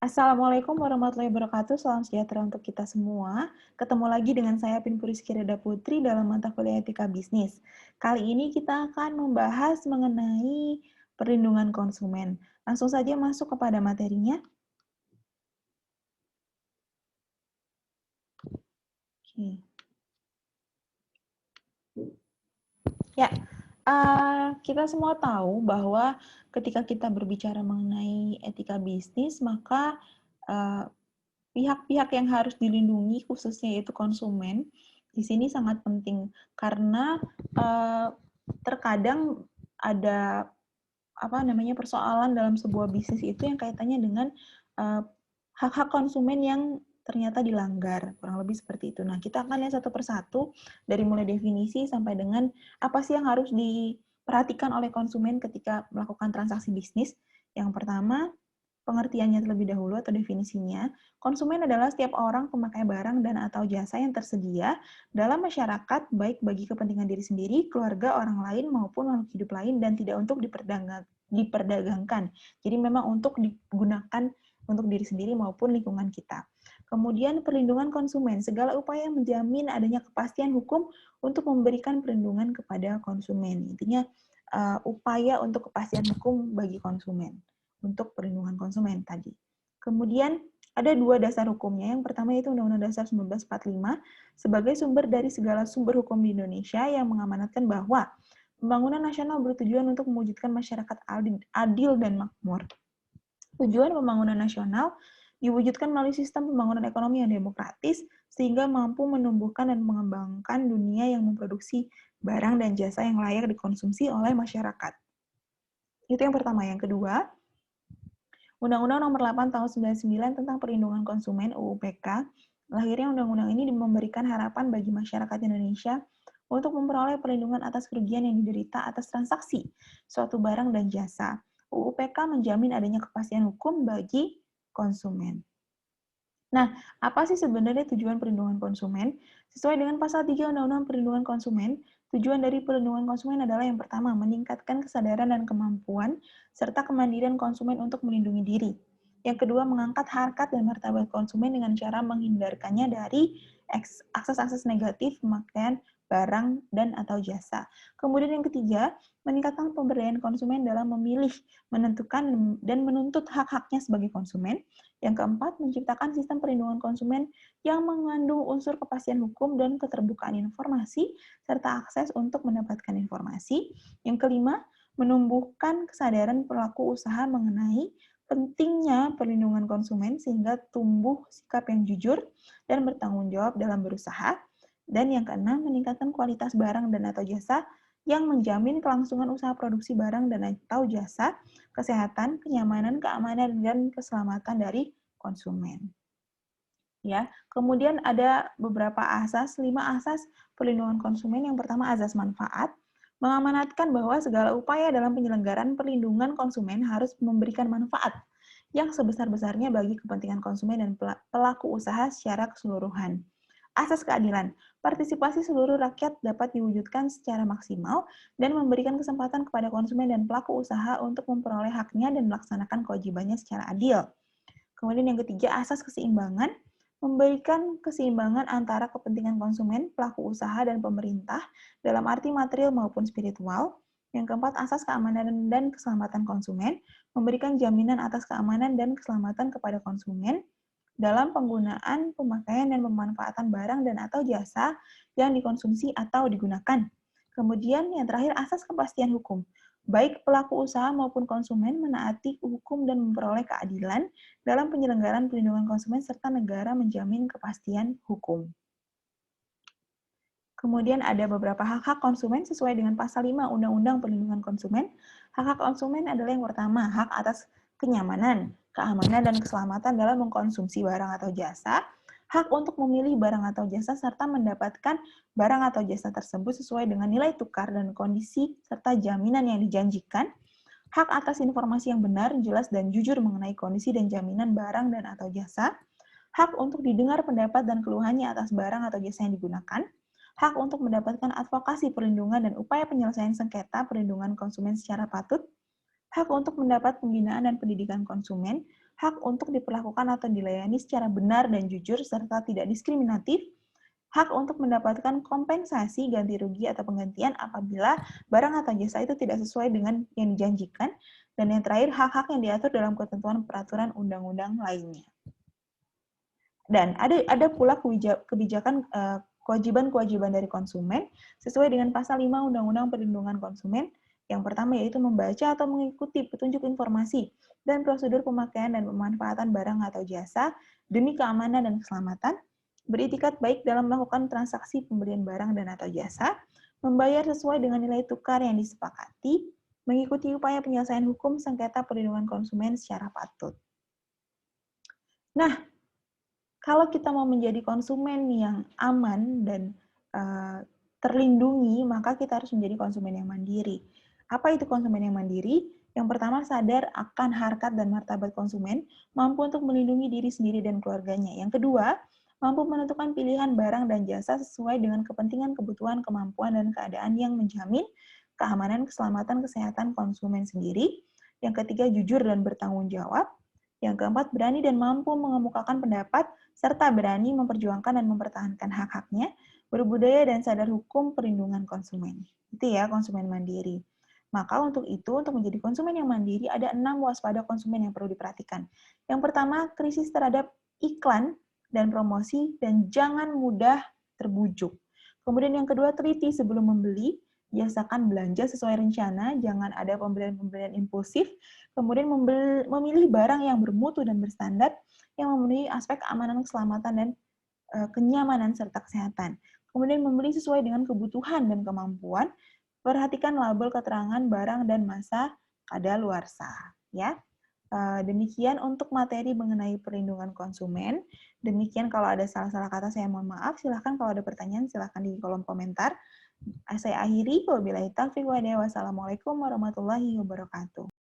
Assalamualaikum warahmatullahi wabarakatuh. Salam sejahtera untuk kita semua. Ketemu lagi dengan saya Pinpuriski Reda Putri dalam mata kuliah Etika Bisnis. Kali ini kita akan membahas mengenai perlindungan konsumen. Langsung saja masuk kepada materinya. Oke. Ya, kita semua tahu bahwa ketika kita berbicara mengenai etika bisnis, maka pihak-pihak yang harus dilindungi, khususnya yaitu konsumen, di sini sangat penting karena terkadang ada persoalan dalam sebuah bisnis itu yang kaitannya dengan hak-hak konsumen yang ternyata dilanggar, kurang lebih seperti itu. Nah, kita akan lihat satu persatu dari mulai definisi sampai dengan apa sih yang harus diperhatikan oleh konsumen ketika melakukan transaksi bisnis. Yang pertama, pengertiannya terlebih dahulu atau definisinya, konsumen adalah setiap orang pemakai barang dan atau jasa yang tersedia dalam masyarakat baik bagi kepentingan diri sendiri, keluarga, orang lain, maupun makhluk hidup lain dan tidak untuk diperdagangkan. Jadi memang untuk digunakan untuk diri sendiri maupun lingkungan kita. Kemudian perlindungan konsumen, segala upaya menjamin adanya kepastian hukum untuk memberikan perlindungan kepada konsumen. Intinya upaya untuk kepastian hukum bagi konsumen, untuk perlindungan konsumen tadi. Kemudian ada dua dasar hukumnya. Yang pertama itu Undang-Undang Dasar 1945 sebagai sumber dari segala sumber hukum di Indonesia yang mengamanatkan bahwa pembangunan nasional bertujuan untuk mewujudkan masyarakat adil dan makmur. Tujuan pembangunan nasional diwujudkan melalui sistem pembangunan ekonomi yang demokratis sehingga mampu menumbuhkan dan mengembangkan dunia yang memproduksi barang dan jasa yang layak dikonsumsi oleh masyarakat. Itu yang pertama. Yang kedua, Undang-Undang Nomor 8 Tahun 99 tentang Perlindungan Konsumen (UU PK). Lahirnya undang-undang ini memberikan harapan bagi masyarakat Indonesia untuk memperoleh perlindungan atas kerugian yang diderita atas transaksi suatu barang dan jasa. UU PK menjamin adanya kepastian hukum bagi konsumen. Nah, apa sih sebenarnya tujuan perlindungan konsumen? Sesuai dengan pasal 3 Undang-Undang Perlindungan Konsumen, tujuan dari perlindungan konsumen adalah yang pertama, meningkatkan kesadaran dan kemampuan serta kemandirian konsumen untuk melindungi diri. Yang kedua, mengangkat harkat dan martabat konsumen dengan cara menghindarkannya dari akses-akses negatif pemakaian barang dan atau jasa. Kemudian yang ketiga, meningkatkan pemberdayaan konsumen dalam memilih, menentukan, dan menuntut hak-haknya sebagai konsumen. Yang keempat, menciptakan sistem perlindungan konsumen yang mengandung unsur kepastian hukum dan keterbukaan informasi, serta akses untuk mendapatkan informasi. Yang kelima, menumbuhkan kesadaran pelaku usaha mengenai pentingnya perlindungan konsumen sehingga tumbuh sikap yang jujur dan bertanggung jawab dalam berusaha. Dan yang keenam, meningkatkan kualitas barang dan atau jasa yang menjamin kelangsungan usaha produksi barang dan atau jasa, kesehatan, kenyamanan, keamanan, dan keselamatan dari konsumen. Ya, kemudian ada beberapa asas, 5 asas perlindungan konsumen. Yang pertama, asas manfaat, mengamanatkan bahwa segala upaya dalam penyelenggaraan perlindungan konsumen harus memberikan manfaat yang sebesar-besarnya bagi kepentingan konsumen dan pelaku usaha secara keseluruhan. Asas keadilan, partisipasi seluruh rakyat dapat diwujudkan secara maksimal dan memberikan kesempatan kepada konsumen dan pelaku usaha untuk memperoleh haknya dan melaksanakan kewajibannya secara adil. Kemudian yang ketiga, asas keseimbangan, memberikan keseimbangan antara kepentingan konsumen, pelaku usaha, dan pemerintah dalam arti material maupun spiritual. Yang keempat, asas keamanan dan keselamatan konsumen, memberikan jaminan atas keamanan dan keselamatan kepada konsumen dalam penggunaan, pemakaian, dan pemanfaatan barang dan atau jasa yang dikonsumsi atau digunakan. Kemudian yang terakhir, asas kepastian hukum. Baik pelaku usaha maupun konsumen menaati hukum dan memperoleh keadilan dalam penyelenggaraan perlindungan konsumen serta negara menjamin kepastian hukum. Kemudian ada beberapa hak-hak konsumen sesuai dengan pasal 5 Undang-Undang Perlindungan Konsumen. Hak-hak konsumen adalah yang pertama, hak atas kenyamanan, keamanan, dan keselamatan dalam mengkonsumsi barang atau jasa, hak untuk memilih barang atau jasa, serta mendapatkan barang atau jasa tersebut sesuai dengan nilai tukar dan kondisi, serta jaminan yang dijanjikan, hak atas informasi yang benar, jelas, dan jujur mengenai kondisi dan jaminan barang dan atau jasa, hak untuk didengar pendapat dan keluhannya atas barang atau jasa yang digunakan, hak untuk mendapatkan advokasi perlindungan dan upaya penyelesaian sengketa perlindungan konsumen secara patut, hak untuk mendapat pembinaan dan pendidikan konsumen, hak untuk diperlakukan atau dilayani secara benar dan jujur serta tidak diskriminatif, hak untuk mendapatkan kompensasi, ganti rugi, atau penggantian apabila barang atau jasa itu tidak sesuai dengan yang dijanjikan, dan yang terakhir, hak-hak yang diatur dalam ketentuan peraturan undang-undang lainnya. Dan ada pula kebijakan kewajiban-kewajiban dari konsumen sesuai dengan pasal 5 Undang-Undang Perlindungan Konsumen. Yang pertama yaitu membaca atau mengikuti petunjuk informasi dan prosedur pemakaian dan pemanfaatan barang atau jasa demi keamanan dan keselamatan, beritikat baik dalam melakukan transaksi pembelian barang dan atau jasa, membayar sesuai dengan nilai tukar yang disepakati, mengikuti upaya penyelesaian hukum sengketa perlindungan konsumen secara patut. Nah, kalau kita mau menjadi konsumen yang aman dan terlindungi, maka kita harus menjadi konsumen yang mandiri. Apa itu konsumen yang mandiri? Yang pertama, sadar akan harkat dan martabat konsumen, mampu untuk melindungi diri sendiri dan keluarganya. Yang kedua, mampu menentukan pilihan barang dan jasa sesuai dengan kepentingan, kebutuhan, kemampuan, dan keadaan yang menjamin keamanan, keselamatan, kesehatan konsumen sendiri. Yang ketiga, jujur dan bertanggung jawab. Yang keempat, berani dan mampu mengemukakan pendapat, serta berani memperjuangkan dan mempertahankan hak-haknya, berbudaya dan sadar hukum perlindungan konsumen. Itu ya, konsumen mandiri. Maka untuk itu, untuk menjadi konsumen yang mandiri, ada 6 waspada konsumen yang perlu diperhatikan. Yang pertama, krisis terhadap iklan dan promosi, dan jangan mudah terbujuk. Kemudian yang kedua, teliti sebelum membeli, biasakan belanja sesuai rencana, jangan ada pembelian-pembelian impulsif. Kemudian memilih barang yang bermutu dan berstandar, yang memenuhi aspek keamanan, keselamatan, dan kenyamanan serta kesehatan. Kemudian membeli sesuai dengan kebutuhan dan kemampuan. Perhatikan label keterangan barang dan masa kadaluarsa. Ya, demikian untuk materi mengenai perlindungan konsumen. Demikian, kalau ada salah-salah kata saya mohon maaf. Silahkan kalau ada pertanyaan silahkan di kolom komentar. Saya akhiri. Wabillahi taufiq wal hidayah. Wassalamualaikum warahmatullahi wabarakatuh.